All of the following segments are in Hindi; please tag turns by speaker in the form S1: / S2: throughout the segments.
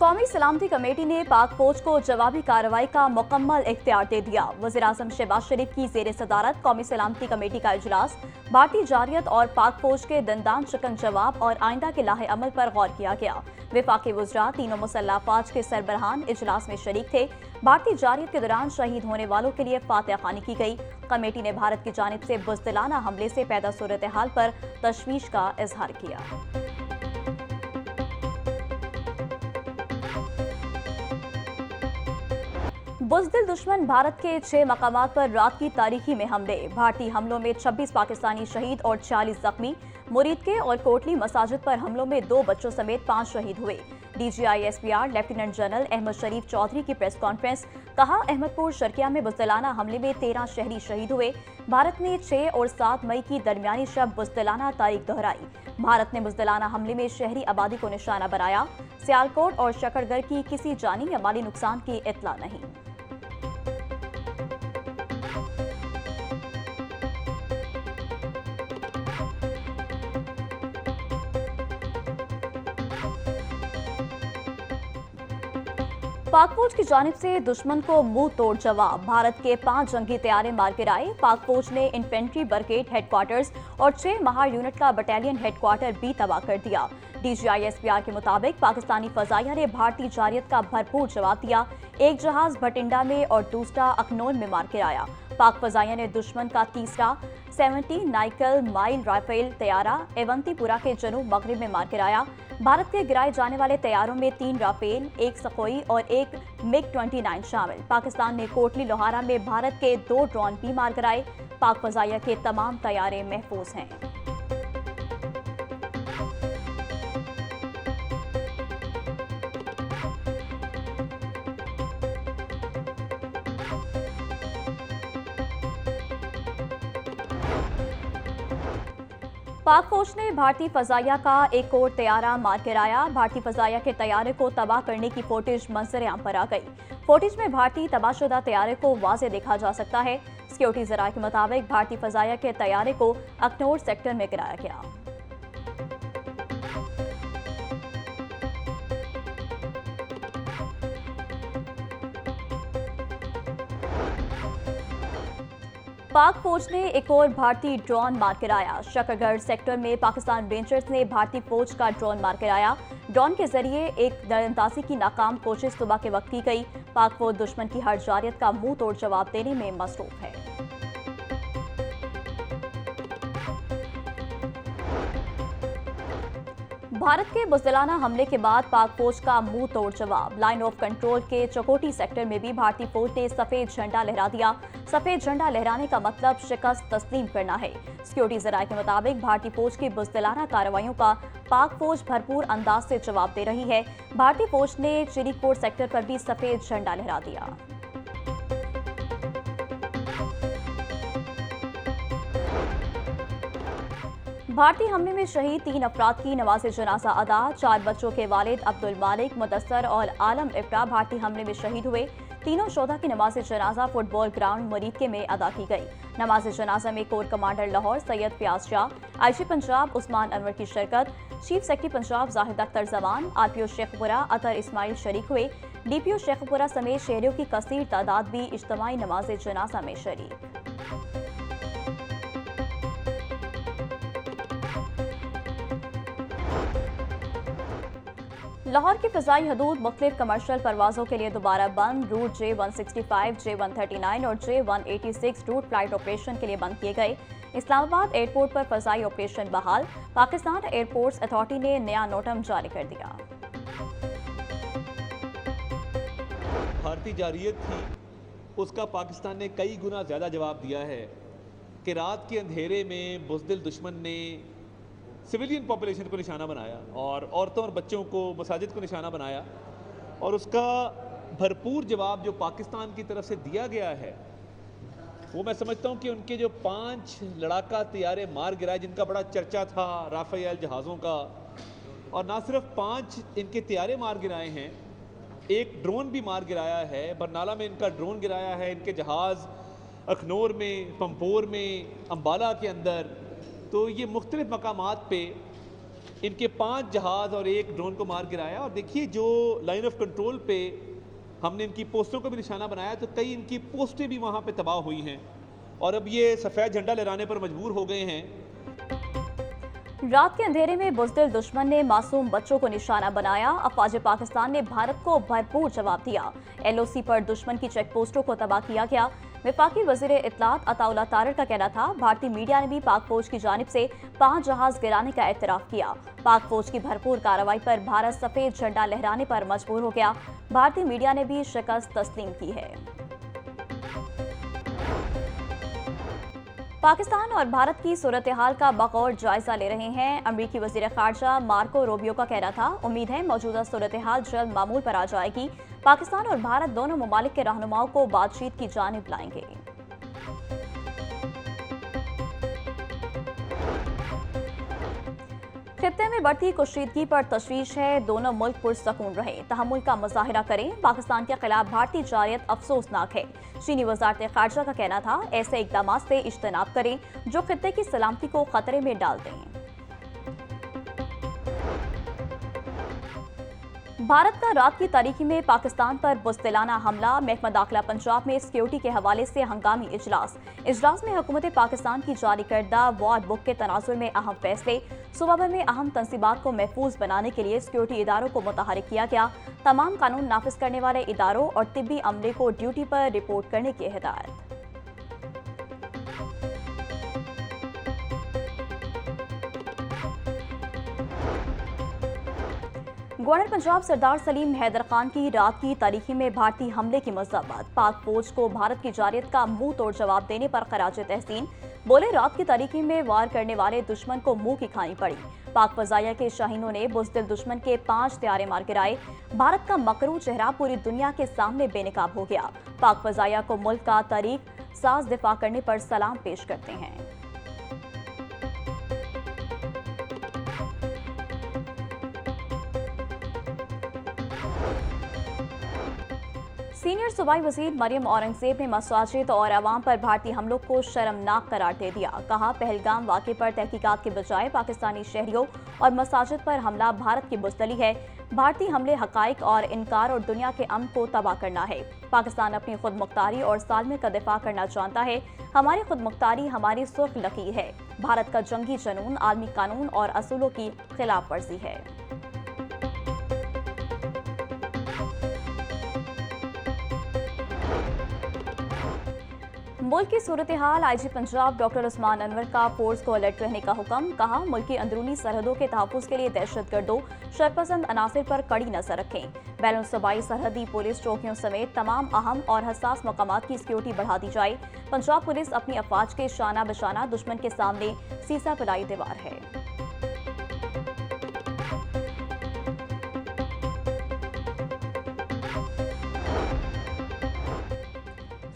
S1: कौमी सलामती कमेटी ने पाक फौज को जवाबी कार्रवाई का मुकम्मल इख्तियार दे दिया। वज़ीर-ए-आज़म शहबाज शरीफ की ज़ेर सदारत कौमी सलामती कमेटी का इजलास भारतीय जारियत और पाक फौज के दंदान शिकन जवाब और आइंदा के लाहे अमल पर गौर किया गया। वफाकी वज़रा तीनों मुसल्लह अफ़वाज के सरबराहान इजलास में शरीक थे। भारतीय जारियत के दौरान शहीद होने वालों के लिए फातिहा ख़्वानी की गई। कमेटी ने भारत की जानिब से बुज़दिलाना हमले से पैदा सूरत हाल पर तशवीश का इजहार किया। बुज़दिल दुश्मन भारत के 6 मकामात पर रात की तारीखी में हमले। भारतीय हमलों में 26 पाकिस्तानी शहीद और 46 जख्मी। मुरीद के और कोटली मसाजिद पर हमलों में 2 बच्चों समेत 5 शहीद हुए। DGI-SPR लेफ्टिनेंट जनरल अहमद शरीफ चौधरी की प्रेस कॉन्फ्रेंस। कहा, अहमदपुर शर्किया में बुज़दिलाना हमले में 13 शहरी शहीद हुए। भारत ने 6 और 7 मई की दरमियानी शब बुज़दिलाना तारीख दोहराई। भारत ने बुज़दिलाना हमले में शहरी आबादी को निशाना बनाया। सियालकोट और शकरगढ़ की किसी जानी या माली नुकसान की इत्तला नहीं। पाक फौज की जानिब से दुश्मन को मुंह तोड़ जवाब। भारत के 5 जंगी तैयारे मार गिराए। पाक फौज ने इन्फेंट्री ब्रिगेड हेडक्वार्टर्स और 6 महार यूनिट का बटालियन हेडक्वार्टर भी तबाह कर दिया। DGI-SPR के मुताबिक पाकिस्तानी फजाइया ने भारतीय जारियत का भरपूर जवाब दिया। एक जहाज भटिंडा में और दूसरा अखनौर में मार गिराया। पाक फजाइया ने दुश्मन का तीसरा 70 नाइकल माइल राफेल तैयारा एवंतीपुरा के जनूब मगरिब में मार गिराया। भारत के गिराए जाने वाले तैयारों में 3 राफेल, 1 सखोई और 1 MiG-29 शामिल। पाकिस्तान ने कोटली लोहारा में भारत के 2 ड्रोन भी मार गिराए। पाक फजाइया के तमाम तैयारे महफूज हैं। पाक फौज ने भारतीय फजाइया का एक और तैयारा मार गिराया। भारतीय फजाइया के तैयारे को तबाह करने की फुटेज मंजर आम पर आ गई। फुटेज में भारतीय तबाहशुदा तैयारे को वाज़े देखा जा सकता है। सिक्योरिटी ज़राए के मुताबिक भारतीय फजाइया के तैयारे को अखनौर सेक्टर में गिराया गया। पाक फौज ने एक और भारतीय ड्रोन मार गिराया। शकरगढ़ सेक्टर में पाकिस्तान रेंजर्स ने भारतीय फौज का ड्रोन मार गिराया। ड्रोन के जरिए एक दरअंदाजी की नाकाम कोशिश सुबह के वक्त की गई। पाक फौज दुश्मन की हर जारियत का मुंह तोड़ जवाब देने में मसरूफ है। भारत के बुज़दिलाना हमले के बाद पाक फौज का मुंह तोड़ जवाब। लाइन ऑफ कंट्रोल के चकोटी सेक्टर में भी भारतीय फौज ने सफेद झंडा लहरा दिया। सफेद झंडा लहराने का मतलब शिकस्त तस्लीम करना है। सिक्योरिटी ज़राए के मुताबिक भारतीय फौज की बुज़दिलाना कार्रवाइयों का पाक फौज भरपूर अंदाज से जवाब दे रही है। भारतीय फौज ने चिरीकोट सेक्टर पर भी सफेद झंडा लहरा दिया। भारतीय हमले में शहीद 3 अफराद की नमाज़े जनाजा अदा। 4 बच्चों के वालिद अब्दुल मालिक, मुदस्सर और आलम इफ्रा भारतीय हमले में शहीद हुए। तीनों शोधा की नमाज़े जनाजा फुटबॉल ग्राउंड मुरीदके में अदा की गई। नमाज़े जनाजा में corps commander Lahore Syed Fayyaz Shah, IG Punjab Usman Anwar की शिरकत। Chief secretary Punjab Zahid Akhtar Zaman, RPO Sheikhupura Athar Ismail शरीक हुए। DPO शेखपुरा समेत शहरियों की कसीर तादाद भी इज्तिमाई नमाज़े जनाजा में शरीक। लाहौर की फ़ज़ाई हदूद मुख्तलिफ कमर्शियल परवाज़ों के लिए दोबारा बंद। रूट J165, J139 और J186 रूट फ्लाइट ऑपरेशन के लिए बंद किए गए। इस्लामाबाद एयरपोर्ट पर फ़ज़ाई ऑपरेशन बहाल। पाकिस्तान एयरपोर्ट्स अथॉरिटी ने नया नोटम जारी कर दिया।
S2: भारतीय जारियत थी, उसका पाकिस्तान ने कई गुना ज़्यादा जवाब दिया है कि रात के अंधेरे में बुज़दिल दुश्मन ने सिविलियन पॉपुलेशन को निशाना बनाया और औरतों और बच्चों को, मसाजिद को निशाना बनाया, और उसका भरपूर जवाब जो पाकिस्तान की तरफ से दिया गया है वो मैं समझता हूँ कि उनके जो 5 लड़ाका तैयारे मार गिराए जिनका बड़ा चर्चा था राफेल जहाज़ों का, और ना सिर्फ 5 इनके तैयारे मार गिराए हैं, एक ड्रोन भी मार गिराया है। बरनाला में इनका ड्रोन गिराया है, इनके जहाज़ अखनौर में, पंपोर में, अम्बाला के अंदर। तो ये मुख्तलिफ मकामात पे इनके 5 जहाज और 1 ड्रोन को मार गिराया। और देखिए जो लाइन ऑफ कंट्रोल पे हमने इनकी पोस्टों को भी निशाना बनाया तो कई इनकी पोस्टें भी वहाँ पे तबाह हुई हैं और अब ये सफ़ेद झंडा लहराने पर मजबूर हो गए हैं।
S1: रात के अंधेरे में बुज़दिल दुश्मन ने मासूम बच्चों को निशाना बनाया। अफवाज पाकिस्तान ने भारत को भरपूर जवाब दिया। LOC पर दुश्मन की चेक पोस्टों को तबाह किया गया। वफाकी वज़ीर इत्तलात अताउल्लाह तारर का कहना था भारतीय मीडिया ने भी पाक फौज की जानिब से 5 जहाज गिराने का एतराफ़ किया। पाक फौज की भरपूर कार्रवाई पर भारत सफ़ेद झंडा लहराने पर मजबूर हो गया। भारतीय मीडिया ने भी शिकस्त तस्लीम की है। पाकिस्तान और भारत की सूरत हाल का बगौर जायजा ले रहे हैं। अमरीकी वज़ीर ख़ारजा मार्को रूबियो का कहना था उम्मीद है मौजूदा सूरत हाल जल्द मामूल पर आ जाएगी। पाकिस्तान और भारत दोनों ममालिक के रहनुमाओं को बातचीत की जानिब लाएंगे। खित्ते में बढ़ती कशीदगी पर तशवीश है। दोनों मुल्क पुरसकून रहे, तहम्मुल का मुजाहिरा करें। पाकिस्तान के खिलाफ भारतीय जारियत अफसोसनाक है। चीनी वज़ारत ख़ारजा का कहना था ऐसे इक़दाम से इज्तनाब करें जो खित्ते की सलामती को खतरे में डाल दें। भारत का रात की तारीकी में पाकिस्तान पर बुज़दिलाना हमला। महकमा दाखिला पंजाब में सिक्योरिटी के हवाले से हंगामी इजलास में हुकूमत पाकिस्तान की जारी करदा वॉर बुक के तनाजुर में अहम फैसले। सूबा भर में अहम तंसीबात को महफूज बनाने के लिए सिक्योरिटी इदारों को मुतहरिक किया गया। तमाम कानून नाफिज करने वाले इदारों और तिब्बी अमले को ड्यूटी पर रिपोर्ट करने की हिदायत। गवर्नर पंजाब सरदार सलीम हैदर खान की रात की तारीखी में भारतीय हमले की मज़म्मत। पाक फौज को भारत की जारियत का मुंह तोड़ जवाब देने पर खराज तहसीन। बोले रात की तारीखी में वार करने वाले दुश्मन को मुंह की खानी पड़ी। पाक फजाइया के शाहीनों ने बुज़दिल दुश्मन के 5 त्यारे मार गिराए। भारत का मकरू चेहरा पूरी दुनिया के सामने बेनकाब हो गया। पाक फजाइया को मुल्क का तरीक साज दिफा करने पर सलाम पेश करते हैं। सीनियर सूबाई वज़ीर मरियम औरंगज़ेब ने मसाजिद और अवाम पर भारतीय हमलों को शर्मनाक करार दे दिया। कहा पहलगाम वाक़े पर तहकीकात के बजाय पाकिस्तानी शहरियों और मसाजिद पर हमला भारत की बुज़दिली है। भारतीय हमले हक़ाइक़ और इनकार और दुनिया के अमन को तबाह करना है। पाकिस्तान अपनी खुद मुख्तारी और सालमे का दिफा करना जानता है। हमारी खुद मुख्तारी हमारी सुर्ख लकीर है। भारत का जंगी जनून आलमी कानून और असूलों की खिलाफ वर्जी है। मुल्क की सूरत हाल IG पंजाब डॉक्टर उस्मान अनवर का फोर्स को अलर्ट रहने का हुक्म। कहा मुल्क की अंदरूनी सरहदों के तहफ़्फ़ुज़ के लिए दहशतगर्दों शरपसंद अनासिर पर कड़ी नजर रखें। बैरून सूबाई सरहदी पुलिस चौकियों समेत तमाम अहम और हसास मकामात की सिक्योरिटी बढ़ा दी जाए। पंजाब पुलिस अपनी अफवाज के शाना बशाना दुश्मन के सामने सीसा पिलाई दीवार है।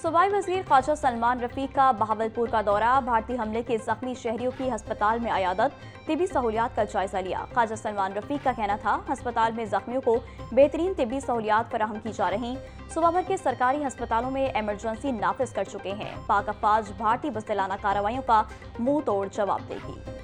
S1: सूबाई वज़ीर ख्वाजा सलमान रफ़ीक का बहावलपुर का दौरा। भारतीय हमले के जख्मी शहरियों की हस्पताल में अयादत, तिबी सहूलियात का जायजा लिया। ख्वाजा सलमान रफ़ीक का कहना था हस्पताल में जख्मियों को बेहतरीन तिबी सहूलियात फराहम की जा रही। सूबा भर के सरकारी हस्पतालों में एमरजेंसी नाफिज कर चुके हैं। पाक अफवाज भारतीय बुज़दिलाना कार्रवाइयों का मुंह तोड़ जवाब देगी।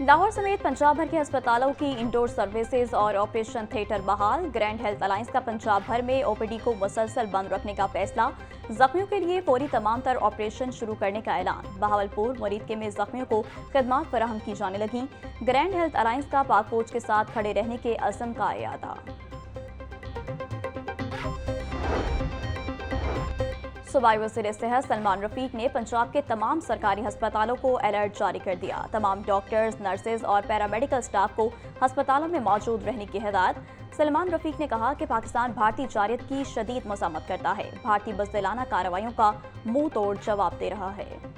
S1: लाहौर समेत पंजाब भर के अस्पतालों की इंडोर सर्विसेज और ऑपरेशन थिएटर बहाल। ग्रैंड हेल्थ अलायंस का पंजाब भर में OPD को मुसलसल बंद रखने का फैसला। जख्मियों के लिए फौरी तमाम तर ऑपरेशन शुरू करने का ऐलान। बहावलपुर मुरीदके में जख्मियों को खिदमात फराहम की जाने लगी। ग्रैंड हेल्थ अलायंस का पाक फौज के साथ खड़े रहने के अज़्म का इरादा। सूबाई वज़ीर सेहत सलमान रफ़ीक ने पंजाब के तमाम सरकारी अस्पतालों को अलर्ट जारी कर दिया। तमाम डॉक्टर्स, नर्सेज और पैरामेडिकल स्टाफ को अस्पतालों में मौजूद रहने की हिदायत। सलमान रफ़ीक ने कहा कि पाकिस्तान भारतीय जारियत की शदीद मज़म्मत करता है। भारतीय बुज़दिलाना कार्रवाइयों का मुंह तोड़ जवाब दे रहा है।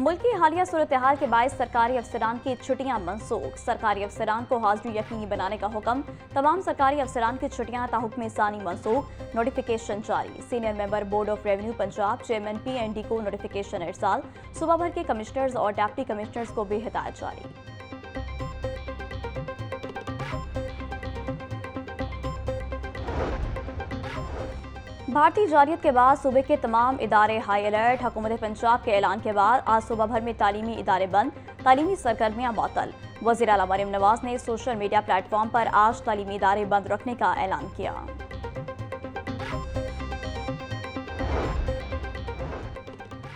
S1: मुल्क की हालिया सूरत हाल के बायस सरकारी अफसरान की छुट्टियां मनसूख। सरकारी अफसरान को हाजिरी यकीनी बनाने का हुक्म। तमाम सरकारी अफसरान की छुट्टियां ताहुक्म सानी मनसूख। नोटिफिकेशन जारी। Senior member board of revenue Punjab chairman PND को नोटिफिकेशन इरसाल। सूबा भर के कमिश्नर्स और डिप्टी कमिश्नर्स को भी हिदायत जारी। भारतीय जारियत के बाद सूबे के तमाम इदारे हाई अलर्ट। हुकूमत पंजाब के ऐलान के बाद आज सूबा भर में तालीमी इदारे बंद, तालीमी सरगर्मियां मअतल। वज़ीर आला मरियम नवाज ने सोशल मीडिया प्लेटफॉर्म पर आज तालीमी इदारे बंद रखने का ऐलान किया।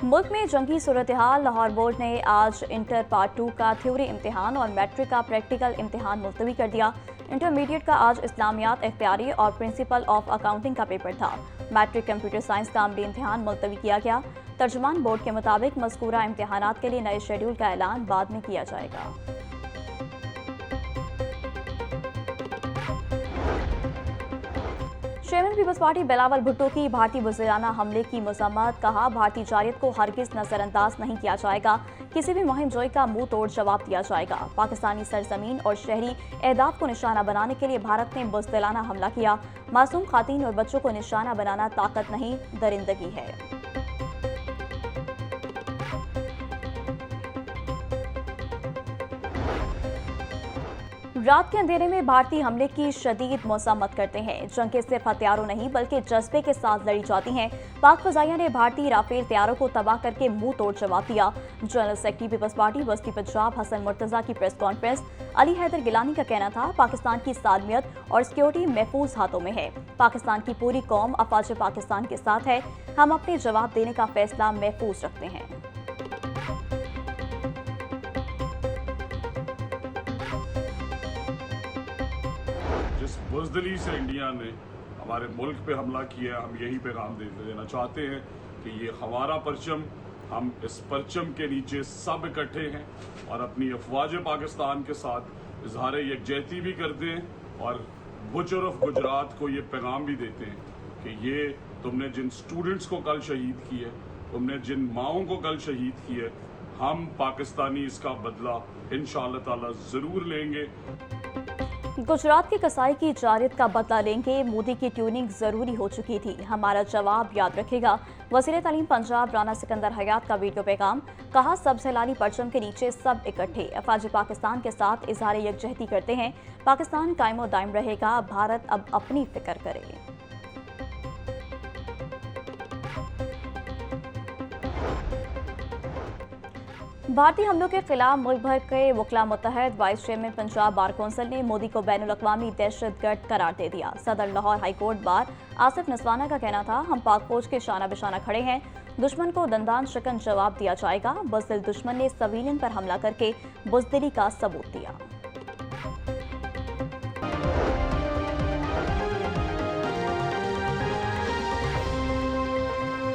S1: मुल्क में जंगी सूरत हाल। लाहौर बोर्ड ने आज इंटर पार्ट 2 का थ्योरी इम्तिहान और मैट्रिक का प्रैक्टिकल इम्तिहान मुलतवी कर दिया। इंटरमीडिएट का आज इस्लामियात इख्तियारी और प्रिंसिपल ऑफ अकाउंटिंग का पेपर था। मैट्रिक कंप्यूटर साइंस का अमली इम्तिहान मुलतवी किया गया। तर्जुमान बोर्ड के मुताबिक मज़कूरा इम्तिहानात के लिए नए शेड्यूल का ऐलान बाद में किया जाएगा। Chairman People's Party Bilawal Bhutto की भारतीय बुज़दिलाना हमले की मज़म्मत। कहा, भारतीय जारियत को हरगिज़ नज़रअंदाज नहीं किया जाएगा। किसी भी मुहिम जोई का मुंह तोड़ जवाब दिया जाएगा। पाकिस्तानी सरजमीन और शहरी अहदाफ को निशाना बनाने के लिए भारत ने बुज़दिलाना हमला किया। मासूम खातीन और बच्चों को निशाना बनाना ताकत नहीं, दरिंदगी है। रात के अंधेरे में भारतीय हमले की शदीद मज़म्मत करते हैं। जंगें सिर्फ हथियारों नहीं बल्कि जज्बे के साथ लड़ी जाती हैं। पाक फ़ज़ाइया ने भारतीय राफेल तैयारों को तबाह करके मुंह तोड़ जवाब दिया। जनरल सेक्रेटरी पीपल्स पार्टी वस्ती पंजाब हसन मुर्तज़ा की प्रेस कॉन्फ्रेंस। अली हैदर गिलानी का कहना था, पाकिस्तान की सालमियत और सिक्योरिटी महफूज हाथों में है। पाकिस्तान की पूरी कौम अफवाज पाकिस्तान के साथ है। हम अपने जवाब देने का फैसला महफूज रखते हैं।
S3: जिस बुज़दिली से इंडिया ने हमारे मुल्क पे हमला किया, हम यही पैगाम देना चाहते हैं कि ये हमारा परचम, हम इस परचम के नीचे सब इकट्ठे हैं और अपनी अफवाज पाकिस्तान के साथ इजहार यकजहती भी करते हैं और बुचर ऑफ गुजरात को ये पैगाम भी देते हैं कि ये तुमने जिन स्टूडेंट्स को कल शहीद किए, तुमने जिन माओं को कल शहीद किए, हम पाकिस्तानी इसका बदला इंशाअल्लाह ताला ज़रूर लेंगे।
S1: गुजरात की कसाई की जारियत का बदला लेंगे। मोदी की ट्यूनिंग जरूरी हो चुकी थी, हमारा जवाब याद रखेगा। वज़ीर तालीम पंजाब राना सिकंदर हयात का वीडियो पैगाम। कहा, सब सैलानी परचम के नीचे सब इकट्ठे अफवाज पाकिस्तान के साथ इजहार यकजहती करते हैं। पाकिस्तान कायमो दायम रहेगा। भारत अब अपनी फिक्र करे। भारतीय हमलों के खिलाफ मुल्क भर के वकला मुत्तहद। Vice chairman Punjab bar council ने मोदी को बैनुल-अक़वामी दहशतगर्द करार दे दिया। सदर Lahore high court bar Asif Naswana का कहना था, हम पाक फौज के शाना बिशाना खड़े हैं। दुश्मन को दंदान शिकन जवाब दिया जाएगा। बुज़दिल दुश्मन ने सिविलियन पर हमला करके बुज़दिली का सबूत दिया।